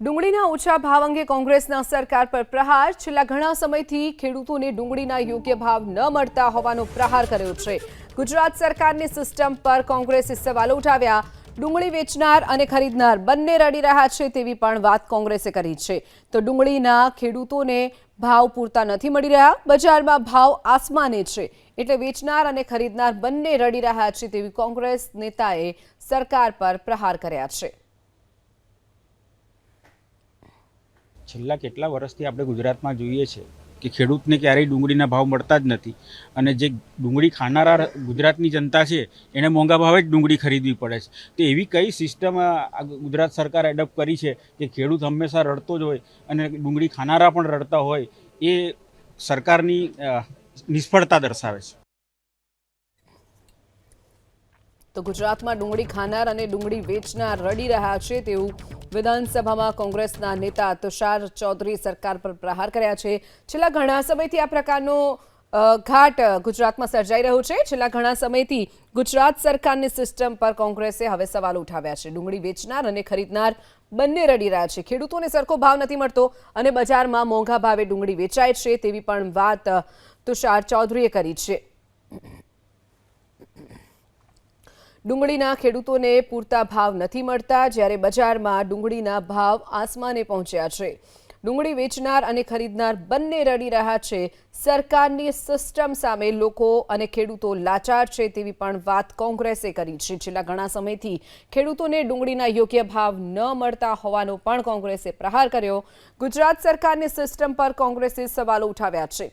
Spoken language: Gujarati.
ડુંગળીના ઓછા ભાવ અંગે કોંગ્રેસના સરકાર પર પ્રહાર। છેલ્લા ઘણા સમયથી ખેડૂતોને ડુંગળીના યોગ્ય ભાવ ન મળતા હોવાનો પ્રહાર કર્યો છે। ગુજરાત સરકારની સિસ્ટમ પર કોંગ્રેસે સવાલો ઉઠાવ્યા। ડુંગળી વેચનાર અને ખરીદનાર બંને રડી રહ્યા છે તેવી પણ વાત કોંગ્રેસે કરી છે। તો ડુંગળીના ખેડૂતોને ભાવ પૂરતા નથી મળી રહ્યા, બજારમાં ભાવ આસમાને છે, એટલે વેચનાર અને ખરીદનાર બંને રડી રહ્યા છે તેવી કોંગ્રેસ નેતાએ સરકાર પર પ્રહાર કર્યા છે। છેલ્લા કેટલા વર્ષથી આપણે ગુજરાતમાં જોઈએ છે કે ખેડૂતને ક્યારેય ડુંગળીના ભાવ મળતા જ નથી અને જે ડુંગળી ખાનારા ગુજરાતની જનતા છે એને મોંઘા ભાવે જ ડુંગળી ખરીદવી પડે છે। તો એવી કઈ સિસ્ટમ ગુજરાત સરકાર એડોપ્ટ કરી છે કે ખેડૂત હંમેશા રડતો જ હોય અને ડુંગળી ખાનારા પણ રડતા હોય, એ સરકારની નિષ્ફળતા દર્શાવે છે। તો ગુજરાતમાં ડુંગળી ખાનાર અને ડુંગળી વેચનાર રડી રહ્યા છે તેવું વિધાનસભામાં કોંગ્રેસના નેતા તુષાર ચૌધરી સરકાર પર પ્રહાર કર્યા છે। છેલ્લા ઘણા સમયથી આ પ્રકારનો ઘાટ ગુજરાતમાં સર્જાઈ રહ્યો છે। છેલ્લા ઘણા સમયથી ગુજરાત સરકારની સિસ્ટમ પર કોંગ્રેસે હવે સવાલ ઉઠાવ્યા છે। ડુંગળી વેચનાર અને ખરીદનાર બંને રડી રહ્યા છે। ખેડૂતોને સરખો ભાવ નથી મળતો અને બજારમાં મોંઘા ભાવે ડુંગળી વેચાય છે તેવી પણ વાત તુષાર ચૌધરીએ કરી છે। ડુંગળીના ખેડૂતોને પૂરતા ભાવ નથી મળતા, જ્યારે બજારમાં ડુંગળીના ભાવ આસમાને પહોંચ્યા છે। ડુંગળી વેચનાર અને ખરીદનાર બંને રડી રહ્યા છે। સરકારની સિસ્ટમ સામે લોકો અને ખેડૂતો લાચાર છે તેવી પણ વાત કોંગ્રેસે કરી છે। છેલ્લા ઘણા સમયથી ખેડૂતોને ડુંગળીના યોગ્ય ભાવ ન મળતા હોવાનો પણ કોંગ્રેસે પ્રહાર કર્યો। ગુજરાત સરકારની સિસ્ટમ પર કોંગ્રેસે સવાલો ઉઠાવ્યા છે।